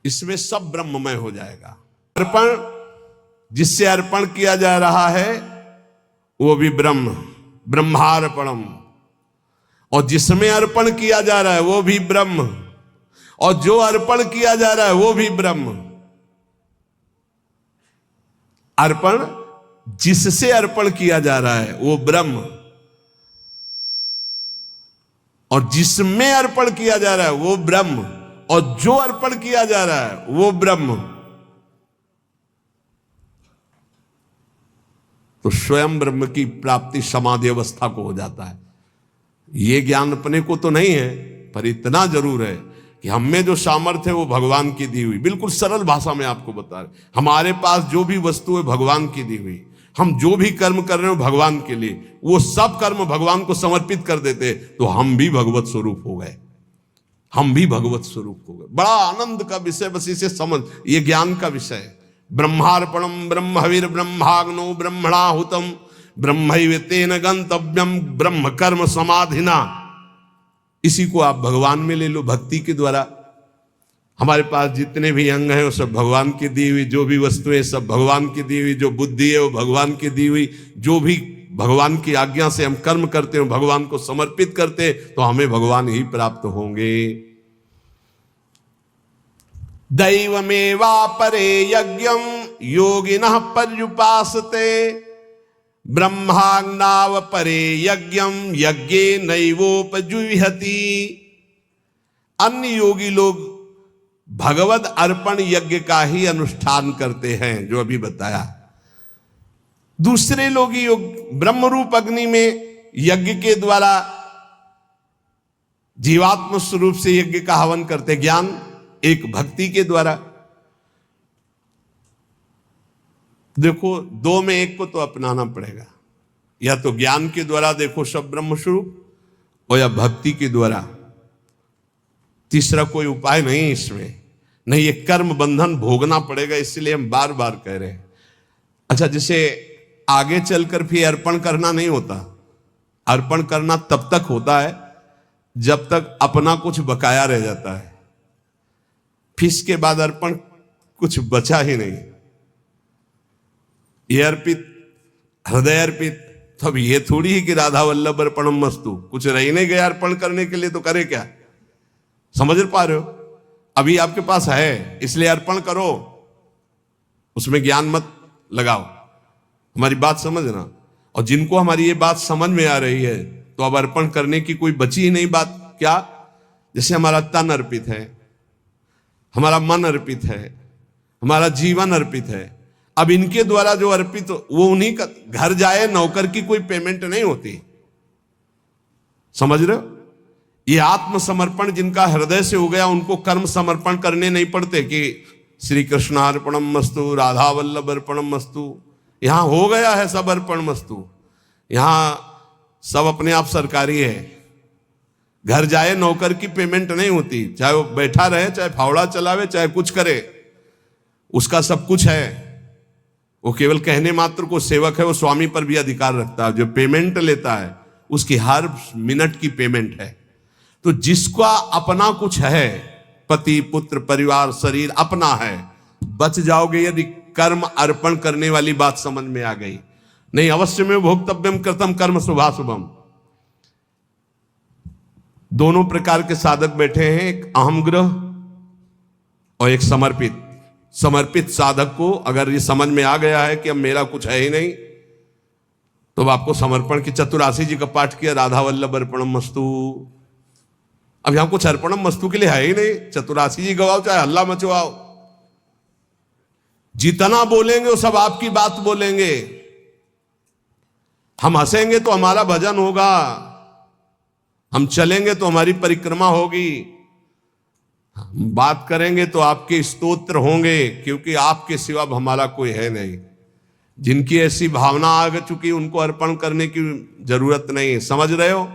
इसमें सब ब्रह्ममय हो जाएगा। अर्पण जिससे अर्पण किया जा रहा है वो भी ब्रह्म, ब्रह्मार्पणम, और जिसमें अर्पण किया जा रहा है वो भी ब्रह्म, और जो अर्पण किया जा रहा है वो भी ब्रह्म। अर्पण जिससे अर्पण किया जा रहा है वो ब्रह्म, और जिसमें अर्पण किया जा रहा है वो ब्रह्म, और जो अर्पण किया जा रहा है वो ब्रह्म। तो स्वयं ब्रह्म की प्राप्ति समाधि अवस्था को हो जाता है। ये ज्ञान अपने को तो नहीं है, पर इतना जरूर है कि हम में जो सामर्थ्य है वो भगवान की दी हुई। बिल्कुल सरल भाषा में आपको बता रहे, हमारे पास जो भी वस्तु है भगवान की दी हुई। हम जो भी कर्म कर रहे हो भगवान के लिए, वो सब कर्म भगवान को समर्पित कर देते तो हम भी भगवत स्वरूप हो गए, हम भी भगवत स्वरूप हो गए। बड़ा आनंद का विषय, बस इसे समझ, ये ज्ञान का विषय है। ब्रह्मार्पणम ब्रह्मवीर ब्रह्माग्नो ब्रह्मणाहुतम ब्रह्मैवेतेन गंतव्यम ब्रह्म कर्म समाधिना। इसी को आप भगवान में ले लो, भक्ति के द्वारा। हमारे पास जितने भी अंग हैं वो सब भगवान की दी हुई, जो भी वस्तुएं सब भगवान की दी हुई, जो बुद्धि है वो भगवान की दी हुई, जो भी भगवान की आज्ञा से हम कर्म करते हो भगवान को समर्पित करते, तो हमें भगवान ही प्राप्त होंगे। दैवमेवापरे यज्ञं योगिनः पर्युपासते ब्रह्माग्नावपरे यज्ञं यज्ञेनैवोपजुह्यति। अन्य योगी लोग भगवद अर्पण यज्ञ का ही अनुष्ठान करते हैं, जो अभी बताया। दूसरे लोग योग ब्रह्म रूप अग्नि में यज्ञ के द्वारा जीवात्म स्वरूप से यज्ञ का हवन करते, ज्ञान एक भक्ति के द्वारा। देखो, दो में एक को तो अपनाना पड़ेगा, या तो ज्ञान के द्वारा देखो सब ब्रह्म स्वरूप, और या भक्ति के द्वारा। तीसरा कोई उपाय नहीं इसमें, नहीं, ये कर्म बंधन भोगना पड़ेगा, इसलिए हम बार बार कह रहे हैं। अच्छा, जैसे आगे चलकर फिर अर्पण करना नहीं होता। अर्पण करना तब तक होता है जब तक अपना कुछ बकाया रह जाता है, फिर इसके बाद अर्पण कुछ बचा ही नहीं। ये अर्पित, हृदय अर्पित, तो अब ये थोड़ी ही कि राधा वल्लभ अर्पणम मस्तु, कुछ रह नहीं गया अर्पण करने के लिए, तो करे क्या? समझ पा रहे हो? अभी आपके पास है इसलिए अर्पण करो, उसमें ज्ञान मत लगाओ। हमारी बात समझना। और जिनको हमारी ये बात समझ में आ रही है, तो अब अर्पण करने की कोई बची ही नहीं बात। क्या? जैसे हमारा तन अर्पित है, हमारा मन अर्पित है, हमारा जीवन अर्पित है। अब इनके द्वारा जो अर्पित, वो उन्हीं का घर जाए, नौकर की कोई पेमेंट नहीं होती। समझ रहे हो? ये आत्मसमर्पण जिनका हृदय से हो गया, उनको कर्म समर्पण करने नहीं पड़ते कि श्री कृष्णार्पणम मस्तु, राधा वल्लभ अर्पणम मस्तु। यहां हो गया है सब अर्पण मस्तु। यहां सब अपने आप सरकारी है। घर जाए, नौकर की पेमेंट नहीं होती, चाहे वो बैठा रहे, चाहे फावड़ा चलावे, चाहे कुछ करे, उसका सब कुछ है। वो केवल कहने मात्र को सेवक है, वो स्वामी पर भी अधिकार रखता है। जो पेमेंट लेता है उसकी हर मिनट की पेमेंट है। तो जिसका अपना कुछ है, पति पुत्र परिवार शरीर अपना है, बच जाओगे यदि कर्म अर्पण करने वाली बात समझ में आ गई। नहीं, अवश्य में भोक्तव्यम कृतम कर्म शुभाशुभम। दोनों प्रकार के साधक बैठे हैं, एक अहमग्रह और एक समर्पित। समर्पित साधक को अगर ये समझ में आ गया है कि अब मेरा कुछ है ही नहीं, तो आपको समर्पण की चतुरासी जी का पाठ किया, राधा वल्लभ अर्पणम मस्तु। अब यहां कुछ अर्पणम मस्तु के लिए है ही नहीं। चतुरासी जी गवाओ, चाहे हल्ला मचवाओ, जितना बोलेंगे वो सब आपकी बात बोलेंगे। हम हंसेंगे तो हमारा भजन होगा, हम चलेंगे तो हमारी परिक्रमा होगी, बात करेंगे तो आपके स्तोत्र होंगे, क्योंकि आपके सिवा हमारा कोई है नहीं। जिनकी ऐसी भावना आ चुकी, उनको अर्पण करने की जरूरत नहीं है। समझ रहे हो?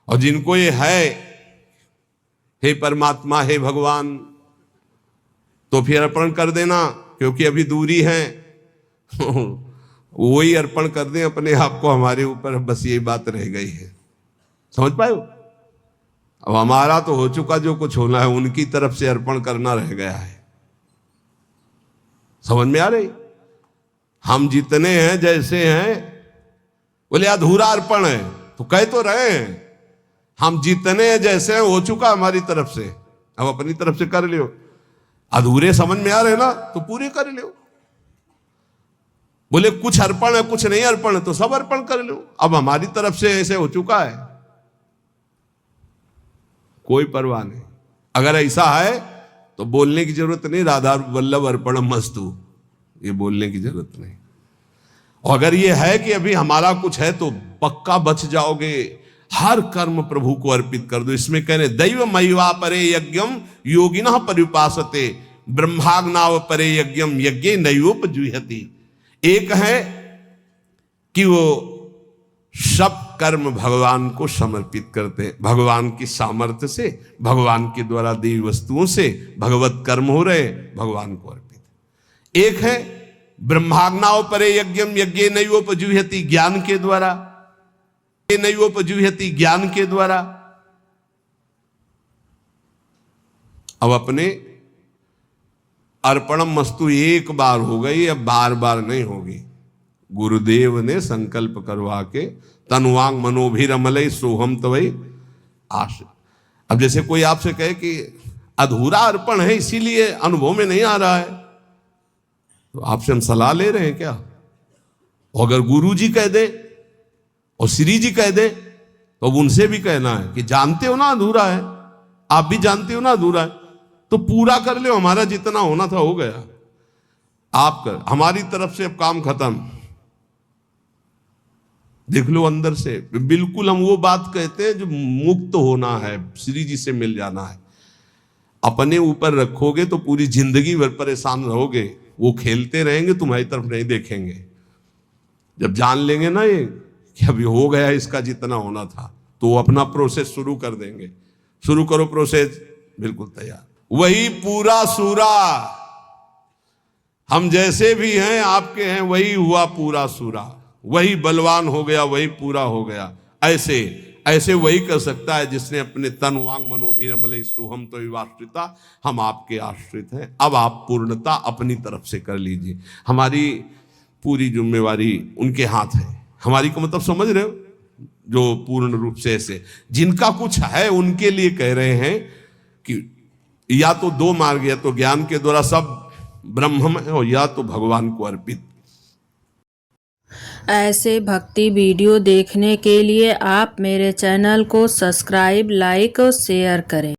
और जिनको ये है, हे परमात्मा, हे भगवान, तो फिर अर्पण कर देना, क्योंकि अभी दूरी है। वही अर्पण कर दें अपने आप को हमारे ऊपर, बस यही बात रह गई है। समझ पाए हो? अब हमारा तो हो चुका, जो कुछ होना है उनकी तरफ से अर्पण करना रह गया है। समझ में आ रही? हम जितने हैं जैसे हैं, बोले अधूरा अर्पण है, तो कह तो रहे हैं हम जितने हैं जैसे हैं, हो चुका हमारी तरफ से, अब अपनी तरफ से कर लियो। अधूरे समझ में आ रहे ना, तो पूरे कर लियो। बोले कुछ अर्पण है कुछ नहीं अर्पण है, तो सब अर्पण कर लो। अब हमारी तरफ से ऐसे हो चुका है, कोई परवाह नहीं। अगर ऐसा है तो बोलने की जरूरत नहीं, राधा वल्लभ अर्पणम मस्तु, ये बोलने की जरूरत नहीं। और अगर ये है कि अभी हमारा कुछ है, तो पक्का बच जाओगे। हर कर्म प्रभु को अर्पित कर दो। इसमें कह रहे दैव मय्वा परे यज्ञम योगिनः परिपासते, ब्रह्माग्नाव परे यज्ञम यज्ञे नैवोपजुह्यति। एक है कि वो सब कर्म भगवान को समर्पित करते हैं, भगवान की सामर्थ्य से, भगवान के द्वारा दी वस्तुओं से भगवत कर्म हो रहे, भगवान को अर्पित। एक है ब्रह्माग्नाव परे यज्ञम यज्ञे नैवोपजुह्यति, ज्ञान के द्वारा, नैवोपजुह्यति ज्ञान के द्वारा। अब अपने अर्पणम मस्तु एक बार हो गई, अब बार बार नहीं होगी। गुरुदेव ने संकल्प करवा के तनुवांग मनोभिरमलय सोहम तवई आश। अब जैसे कोई आपसे कहे कि अधूरा अर्पण है इसीलिए अनुभव में नहीं आ रहा है, तो आपसे हम सलाह ले रहे हैं क्या? और अगर गुरु जी कह दे और श्री जी कह दे, तो अब उनसे भी कहना है कि जानते हो ना अधूरा है, आप भी जानते हो ना अधूरा है, तो पूरा कर लो। हमारा जितना होना था हो गया, आप कर, हमारी तरफ से अब काम खत्म। देख लो अंदर से बिल्कुल हम वो बात कहते हैं जो मुक्त होना है, श्री जी से मिल जाना है। अपने ऊपर रखोगे तो पूरी जिंदगी भर परेशान रहोगे, वो खेलते रहेंगे, तुम्हारी तरफ नहीं देखेंगे। जब जान लेंगे ना ये कि अभी हो गया इसका जितना होना था, तो वो अपना प्रोसेस शुरू कर देंगे। शुरू करो प्रोसेस, बिल्कुल तैयार। वही पूरा सूरा, हम जैसे भी हैं आपके हैं, वही हुआ पूरा सूरा, वही बलवान हो गया, वही पूरा हो गया। ऐसे ऐसे वही कर सकता है जिसने अपने तन वांग मनोभिरमलय सोहम तो विवाश्रिता, हम आपके आश्रित हैं। अब आप पूर्णता अपनी तरफ से कर लीजिए, हमारी पूरी जिम्मेवारी उनके हाथ है। हमारी का मतलब समझ रहे हो? जो पूर्ण रूप से ऐसे जिनका कुछ है उनके लिए कह रहे हैं कि या तो दो मार्ग, या तो ज्ञान के द्वारा सब ब्रह्म है, और या तो भगवान को अर्पित। ऐसे भक्ति वीडियो देखने के लिए आप मेरे चैनल को सब्सक्राइब, लाइक और शेयर करें।